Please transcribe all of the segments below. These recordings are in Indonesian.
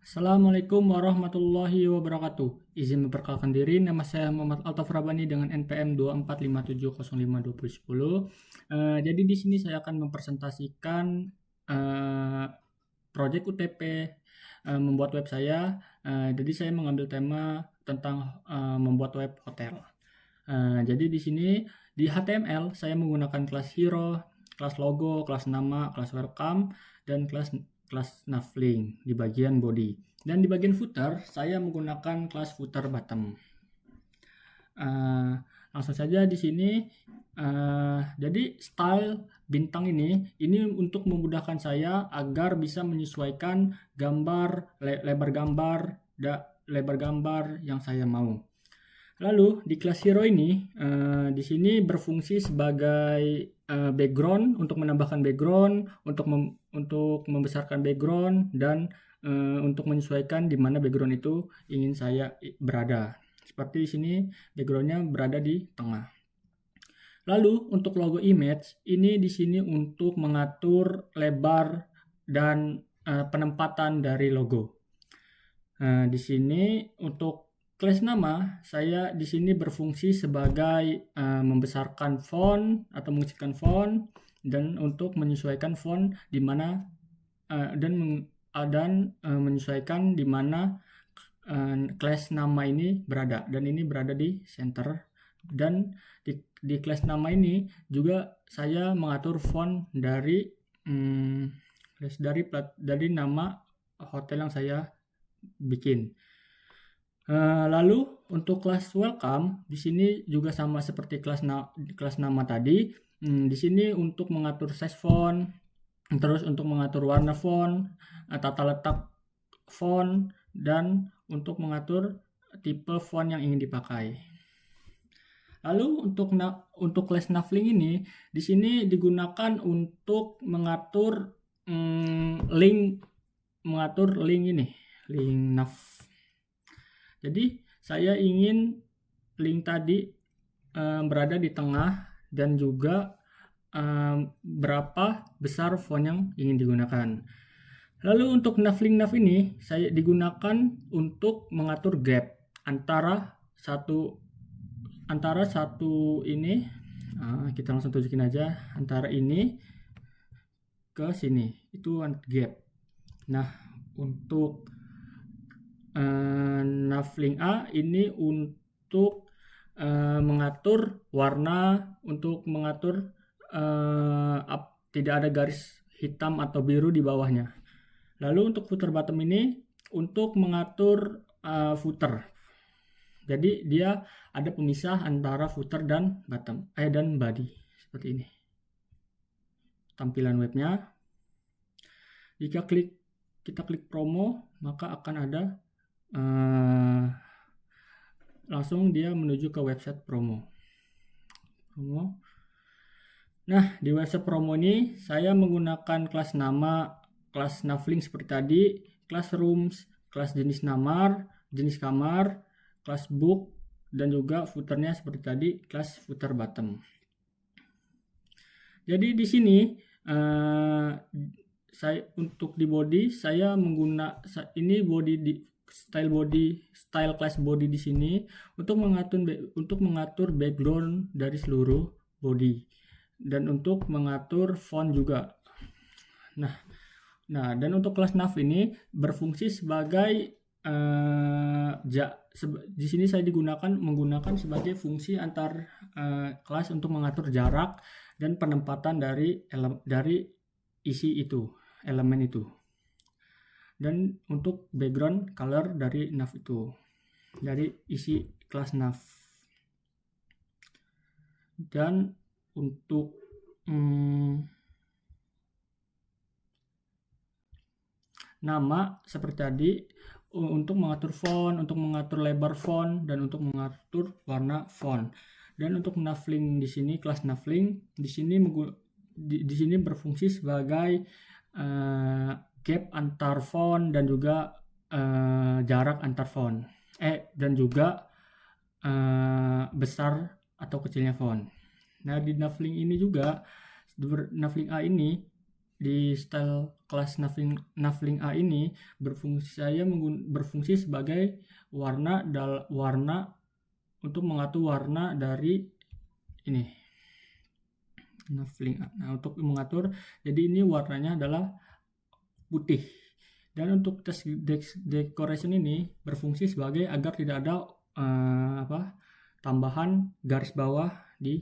Assalamualaikum warahmatullahi wabarakatuh. Izin memperkenalkan diri, nama saya Muhammad Altaf Rabani dengan NPM 2457052010. Jadi di sini saya akan mempresentasikan proyek UTP membuat web saya. Jadi saya mengambil tema tentang membuat web hotel. Jadi di sini di HTML saya menggunakan kelas hero, kelas logo, kelas nama, kelas welcome, dan kelas navlink di bagian body. Dan di bagian footer saya menggunakan kelas footer bottom. Langsung saja di sini. Jadi style bintang ini untuk memudahkan saya agar bisa menyesuaikan gambar, lebar gambar yang saya mau. Lalu di kelas hero ini di sini berfungsi sebagai background untuk menambahkan background, untuk membesarkan background, dan untuk menyesuaikan di mana background itu ingin saya berada. Seperti di sini backgroundnya berada di tengah. Lalu untuk logo image ini di sini untuk mengatur lebar dan penempatan dari logo. Di sini untuk kelas nama saya di sini berfungsi sebagai membesarkan font atau mengecilkan font dan untuk menyesuaikan font di mana dan menyesuaikan di mana kelas nama ini berada, dan ini berada di center. Dan di kelas nama ini juga saya mengatur font dari nama hotel yang saya bikin. Lalu untuk kelas welcome di sini juga sama seperti kelas nama tadi. Di sini untuk mengatur size font, terus untuk mengatur warna font, tata letak font, dan untuk mengatur tipe font yang ingin dipakai. Lalu untuk kelas navlink ini di sini digunakan untuk mengatur link nav. Jadi saya ingin link tadi berada di tengah dan juga berapa besar font yang ingin digunakan. Lalu untuk navlink nav ini saya digunakan untuk mengatur gap antara satu ini. Kita langsung tunjukin aja antara ini ke sini, itu gap. Nah, untuk navlink A ini untuk mengatur warna, untuk mengatur tidak ada garis hitam atau biru di bawahnya. Lalu untuk footer bottom ini untuk mengatur footer. Jadi dia ada pemisah antara footer dan dan body seperti ini. Tampilan webnya. Jika kita klik promo, maka akan ada langsung dia menuju ke website promo. Nah, di website promo ini saya menggunakan kelas nama, kelas navlink seperti tadi, kelas rooms, kelas jenis kamar, kelas book, dan juga footernya seperti tadi, kelas footer bottom. Jadi di sini saya untuk di body saya menggunakan ini style class body di sini untuk mengatur background dari seluruh body dan untuk mengatur font juga. Nah dan untuk kelas nav ini berfungsi sebagai di sini saya menggunakan sebagai fungsi antar kelas untuk mengatur jarak dan penempatan dari isi itu, elemen itu, dan untuk background color dari nav itu, dari isi kelas nav. Dan untuk nama seperti tadi, untuk mengatur font, untuk mengatur lebar font, dan untuk mengatur warna font. Dan untuk navlink di sini, kelas navlink di sini berfungsi sebagai gap antar font dan juga jarak antar font, dan juga besar atau kecilnya font. Nah, di navlink ini juga, navlink A ini di style kelas Navlink A ini berfungsi sebagai warna untuk mengatur warna dari ini Navlink A. Nah, untuk mengatur, jadi ini warnanya adalah putih. Dan untuk text decoration ini berfungsi sebagai agar tidak ada tambahan garis bawah di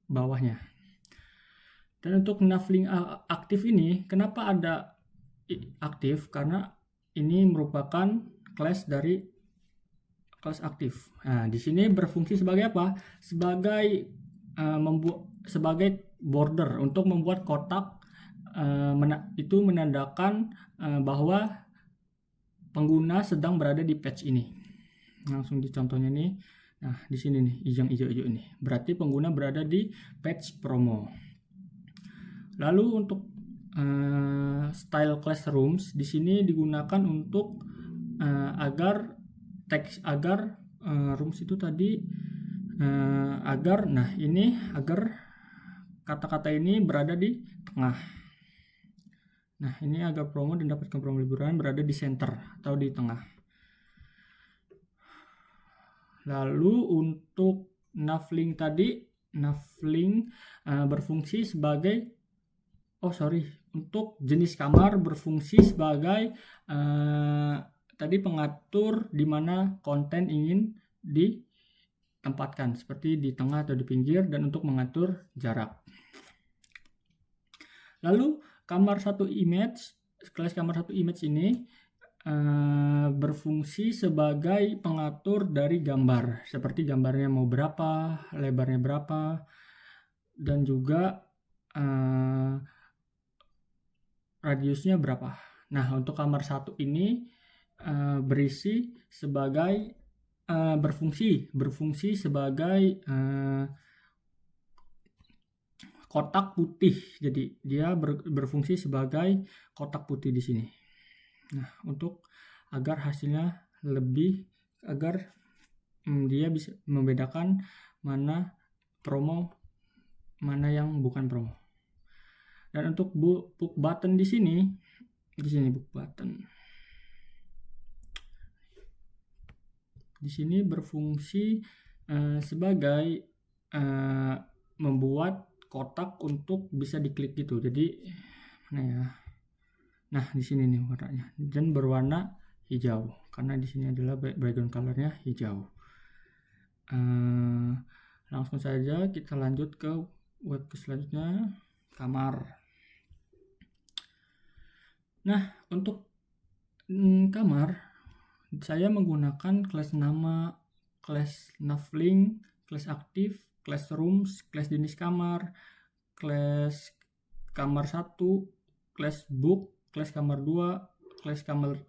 bawahnya. Dan untuk Navlink aktif ini, kenapa ada aktif? Karena ini merupakan kelas dari kelas aktif. Nah, di sini berfungsi sebagai apa? Sebagai border untuk membuat kotak, itu menandakan bahwa pengguna sedang berada di page ini. Langsung di contohnya nih. Nah, di sini nih, hijau ini. Berarti pengguna berada di page promo. Lalu untuk style classrooms di sini digunakan untuk agar rooms itu tadi agar kata-kata ini berada di tengah. Nah, ini agar promo dan dapatkan promo liburan berada di center atau di tengah. Lalu untuk Navlink berfungsi sebagai untuk jenis kamar berfungsi sebagai tadi pengatur di mana konten ingin ditempatkan, seperti di tengah atau di pinggir, dan untuk mengatur jarak. Lalu kelas kamar satu image ini berfungsi sebagai pengatur dari gambar, seperti gambarnya mau berapa, lebarnya berapa, dan juga radiusnya berapa. Nah, untuk kamar satu ini berfungsi sebagai kotak putih. Jadi dia berfungsi sebagai kotak putih di sini. Nah, untuk agar hasilnya agar dia bisa membedakan mana promo, mana yang bukan promo. Dan untuk book button di sini book button. Di sini berfungsi sebagai membuat kotak untuk bisa diklik gitu. Jadi mana ya? Nah, di sini nih warnanya, dan berwarna hijau karena di sini adalah background colornya hijau. Langsung saja kita lanjut ke web selanjutnya, kamar. Nah, untuk kamar saya menggunakan kelas nama, kelas Navlink, kelas aktif, kelas rooms, kelas jenis kamar, kelas kamar 1, kelas book, kelas kamar 2, kelas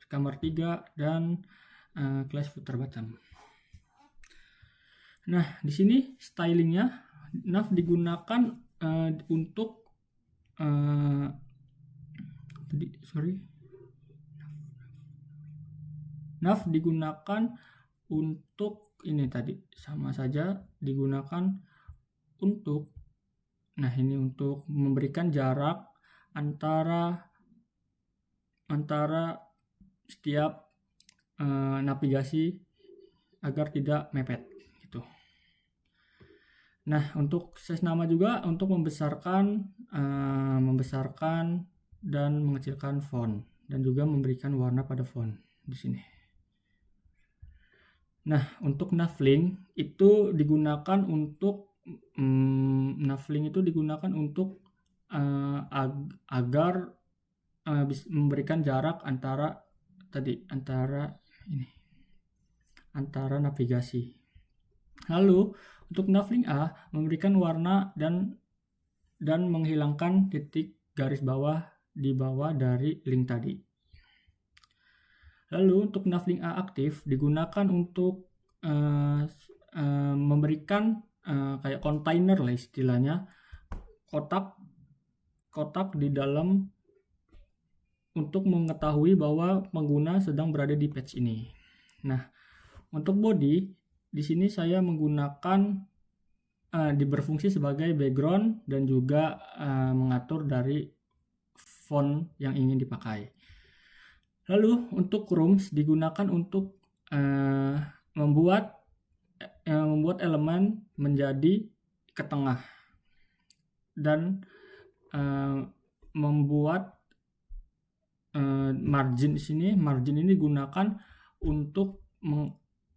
kamar 3, dan kelas footer bottom. Nah, di sini stylingnya nav digunakan untuk nav digunakan untuk ini tadi sama saja digunakan untuk untuk memberikan jarak antara setiap navigasi agar tidak mepet gitu. Nah, untuk size nama juga untuk membesarkan dan mengecilkan font, dan juga memberikan warna pada font di sini. Nah, untuk Navlink itu digunakan untuk agar memberikan jarak antara navigasi. Lalu untuk Navlink A memberikan warna dan menghilangkan titik garis bawah di bawah dari link tadi. Lalu untuk Navlink A aktif digunakan untuk memberikan kayak kontainer lah istilahnya, kotak di dalam untuk mengetahui bahwa pengguna sedang berada di page ini. Nah, untuk body di sini saya menggunakan berfungsi sebagai background dan juga mengatur dari font yang ingin dipakai. Lalu untuk rooms digunakan untuk membuat elemen menjadi ke tengah dan membuat margin di sini. Margin ini digunakan untuk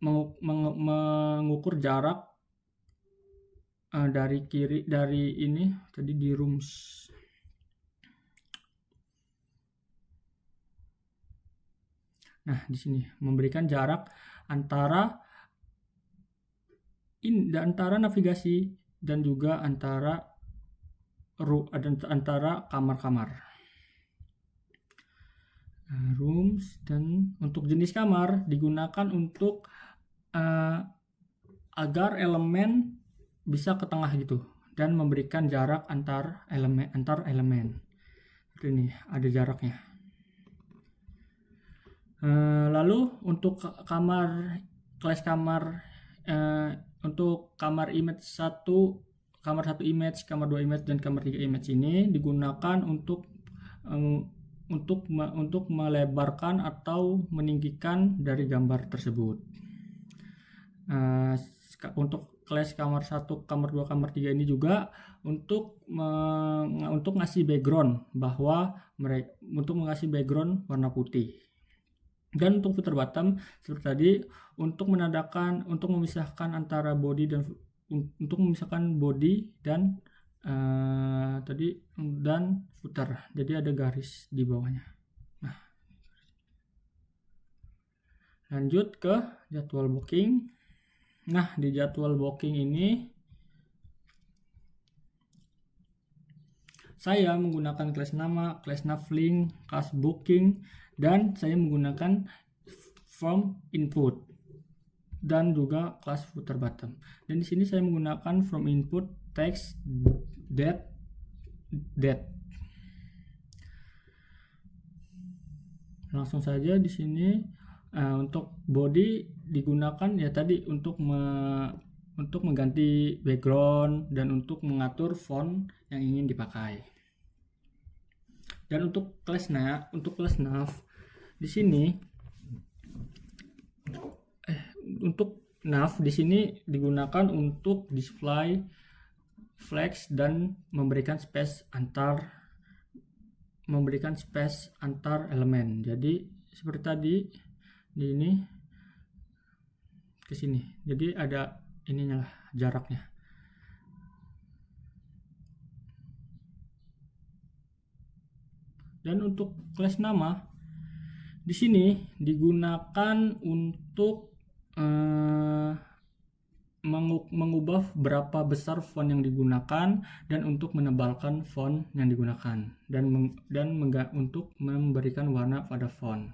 mengukur jarak dari kiri, dari ini tadi di rooms. Nah, di sini memberikan jarak antara navigasi dan juga antara kamar-kamar. Rooms, dan untuk jenis kamar digunakan untuk agar elemen bisa ke tengah gitu dan memberikan jarak antar elemen. Seperti ini ada jaraknya. Lalu untuk kelas kamar untuk kamar image 1, kamar 1 image, kamar 2 image, dan kamar 3 image ini digunakan untuk melebarkan atau meninggikan dari gambar tersebut. Untuk kelas kamar 1, kamar 2, kamar 3 ini juga untuk ngasih background untuk mengasih background warna putih. Dan untuk footer bottom seperti tadi untuk memisahkan antara body dan dan footer. Jadi ada garis di bawahnya. Nah, lanjut ke jadwal booking. Nah, di jadwal booking ini saya menggunakan kelas nama, kelas navlink, kelas booking, dan saya menggunakan from input dan juga kelas footer bottom. Dan di sini saya menggunakan from input text date. Langsung saja di sini untuk body digunakan ya tadi untuk mengganti background dan untuk mengatur font yang ingin dipakai. Dan untuk kelas nav di sini untuk nav di sini digunakan untuk display flex dan memberikan space antar elemen. Jadi seperti tadi di ini ke sini. Jadi ada ininya lah, jaraknya. Dan untuk kelas nama di sini digunakan untuk mengubah berapa besar font yang digunakan dan untuk menebalkan font yang digunakan dan untuk memberikan warna pada font.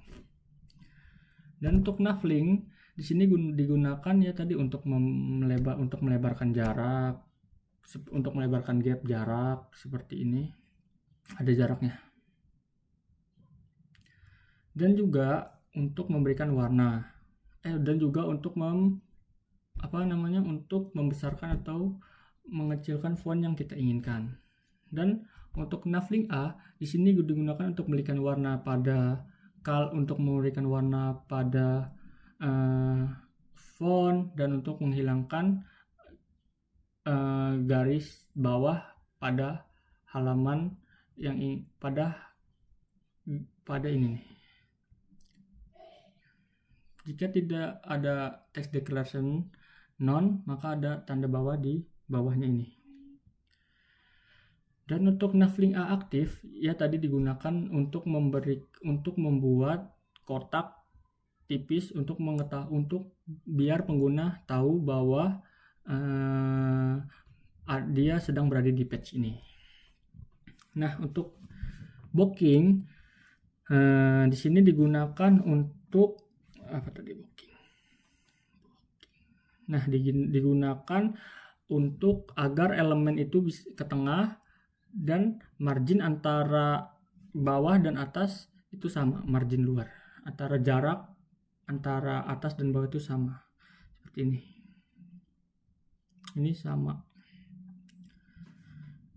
Dan untuk navlink di sini digunakan ya tadi untuk melebarkan jarak, untuk melebarkan gap jarak seperti ini. Ada jaraknya. Dan juga untuk memberikan warna. Dan juga untuk untuk membesarkan atau mengecilkan font yang kita inginkan. Dan untuk navlink A di sini digunakan untuk memberikan warna pada font dan untuk menghilangkan garis bawah pada halaman yang pada ini. Jika tidak ada text declaration none, maka ada tanda bawah di bawahnya ini. Dan untuk navlink A aktif ya tadi digunakan untuk membuat kotak tipis untuk biar pengguna tahu bahwa dia sedang berada di page ini. Nah, untuk booking di sini digunakan untuk booking. Nah, digunakan untuk agar elemen itu bisa ke tengah dan margin antara bawah dan atas itu sama, margin luar. Antara jarak antara atas dan bawah itu sama. Seperti ini. Ini sama.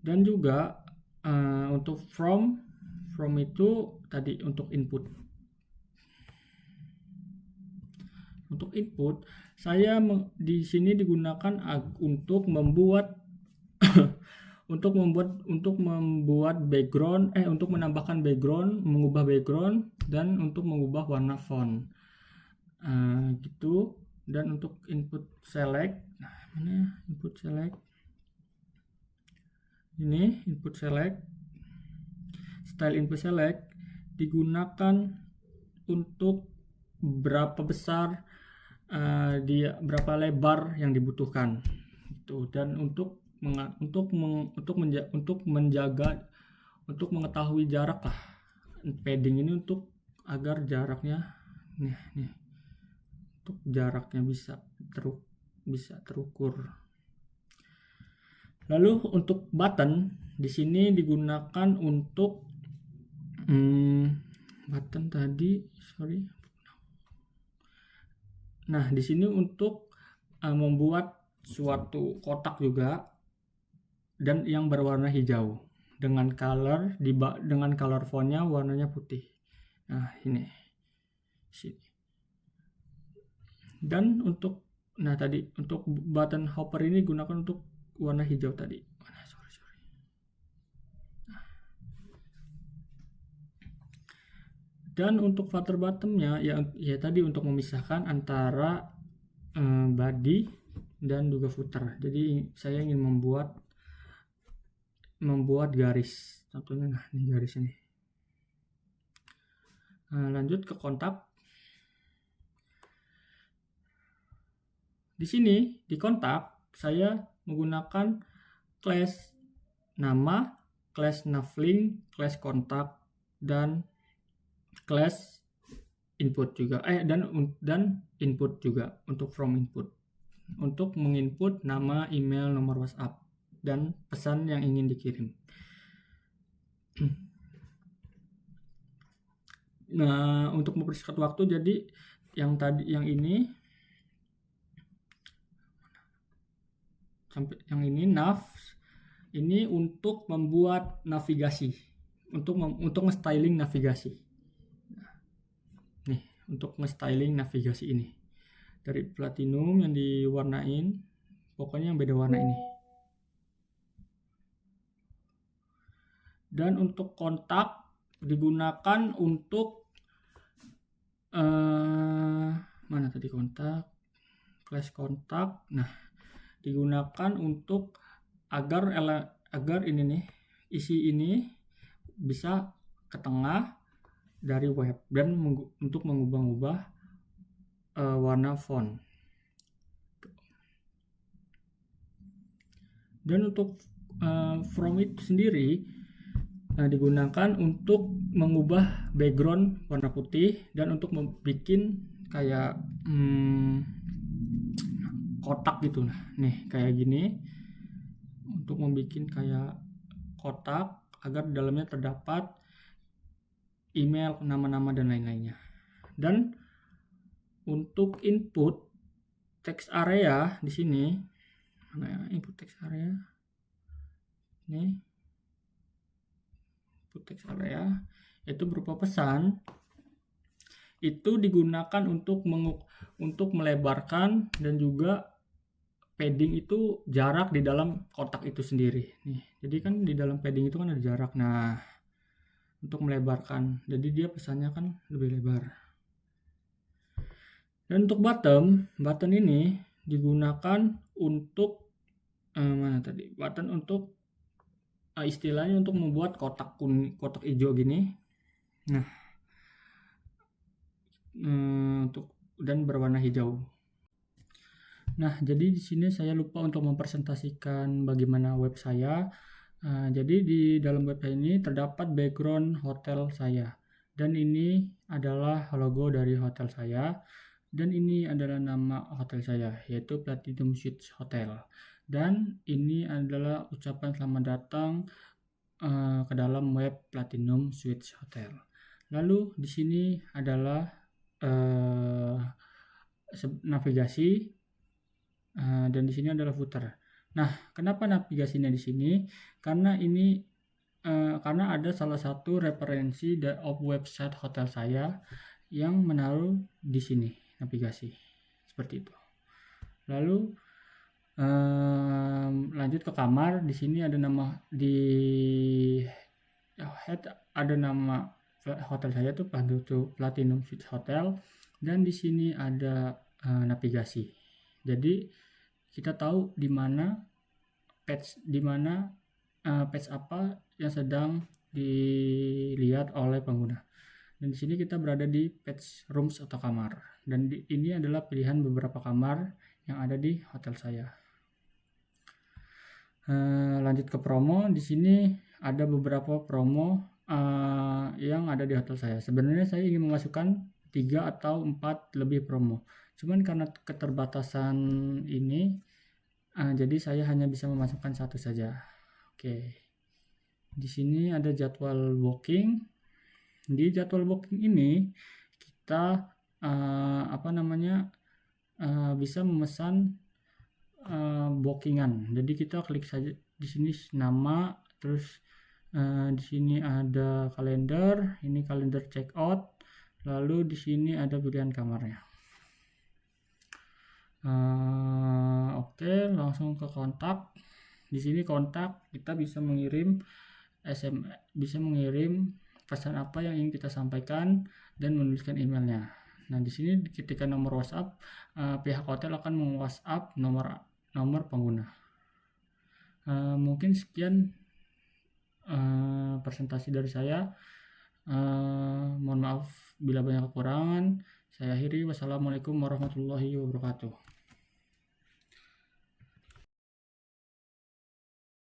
Dan juga untuk from from itu tadi untuk input. Untuk input, saya di sini digunakan untuk membuat untuk membuat background, untuk menambahkan background, mengubah background, dan untuk mengubah warna font. Gitu. Dan untuk input select, nah mana input select? Ini input select, style input select digunakan untuk berapa besar berapa lebar yang dibutuhkan gitu, dan untuk mengetahui jarak lah padding ini, untuk agar jaraknya nih untuk jaraknya bisa terukur. Lalu untuk button di sini digunakan untuk button tadi, nah di sini untuk membuat suatu kotak juga, dan yang berwarna hijau dengan color fontnya warnanya putih. Nah ini sini. Dan untuk button hopper ini gunakan untuk warna hijau tadi. Dan untuk flutter bottomnya ya tadi untuk memisahkan antara body dan juga footer. Jadi saya ingin membuat garis, contohnya ini garis ini. Lanjut ke kontak. Di sini di kontak saya menggunakan class nama, class navlink, class kontak, dan class input juga, dan input juga untuk from input, untuk menginput nama, email, nomor WhatsApp, dan pesan yang ingin dikirim. Nah, untuk mempersingkat waktu, jadi yang ini sampai yang ini nav, ini untuk membuat navigasi, untuk nge-styling navigasi. Nih, untuk nge-styling navigasi ini dari platinum yang diwarnain, pokoknya yang beda warna ini. Dan untuk kontak digunakan untuk mana tadi kontak, class kontak. Nah, digunakan untuk agar ini nih, isi ini bisa ke tengah dari web, dan untuk mengubah-ubah warna font. Dan untuk from itu sendiri digunakan untuk mengubah background warna putih, dan untuk membuat kayak kotak gitu. Nah nih kayak gini, untuk membuat kayak kotak agar di dalamnya terdapat email, nama-nama, dan lain-lainnya. Dan untuk input text area di sini, mana input text area? Nih, input text area itu berupa pesan, itu digunakan untuk melebarkan dan juga padding itu jarak di dalam kotak itu sendiri. Nih, jadi kan di dalam padding itu kan ada jarak. Nah, untuk melebarkan, jadi dia pesannya kan lebih lebar. Dan untuk button ini digunakan untuk mana tadi? Button untuk istilahnya untuk membuat kotak hijau gini. Nah, untuk dan berwarna hijau. Nah, jadi di sini saya lupa untuk mempresentasikan bagaimana web saya. Jadi di dalam web ini terdapat background hotel saya, dan ini adalah logo dari hotel saya, dan ini adalah nama hotel saya, yaitu Platinum Suites Hotel, dan ini adalah ucapan selamat datang ke dalam web Platinum Suites Hotel. Lalu di sini adalah navigasi, dan di sini adalah footer. Nah, kenapa navigasinya di sini? Karena ini karena ada salah satu referensi of website hotel saya yang menaruh di sini navigasi seperti itu. Lalu lanjut ke kamar. Di sini ada nama di head, ada nama hotel saya tuh Platinum Suite Hotel, dan di sini ada navigasi. Jadi kita tahu di mana page apa yang sedang dilihat oleh pengguna. Dan di sini kita berada di page rooms atau kamar. Dan ini adalah pilihan beberapa kamar yang ada di hotel saya. Lanjut ke promo. Di sini ada beberapa promo yang ada di hotel saya. Sebenarnya saya ingin memasukkan 3 atau 4 lebih promo. Cuman karena keterbatasan ini, jadi saya hanya bisa memasukkan 1 saja. Oke. Di sini ada jadwal booking. Di jadwal booking ini kita bisa memesan bookingan. Jadi kita klik saja di sini nama, terus di sini ada kalender, ini kalender check out, lalu di sini ada pilihan kamarnya. Oke, langsung ke kontak. Di sini kontak, kita bisa mengirim SMS, bisa mengirim pesan apa yang ingin kita sampaikan dan menuliskan emailnya. Nah, di sini ketika nomor WhatsApp, pihak hotel akan meng-WhatsApp nomor pengguna. Mungkin sekian presentasi dari saya. Mohon maaf bila banyak kekurangan. Saya akhiri. Wassalamualaikum warahmatullahi wabarakatuh.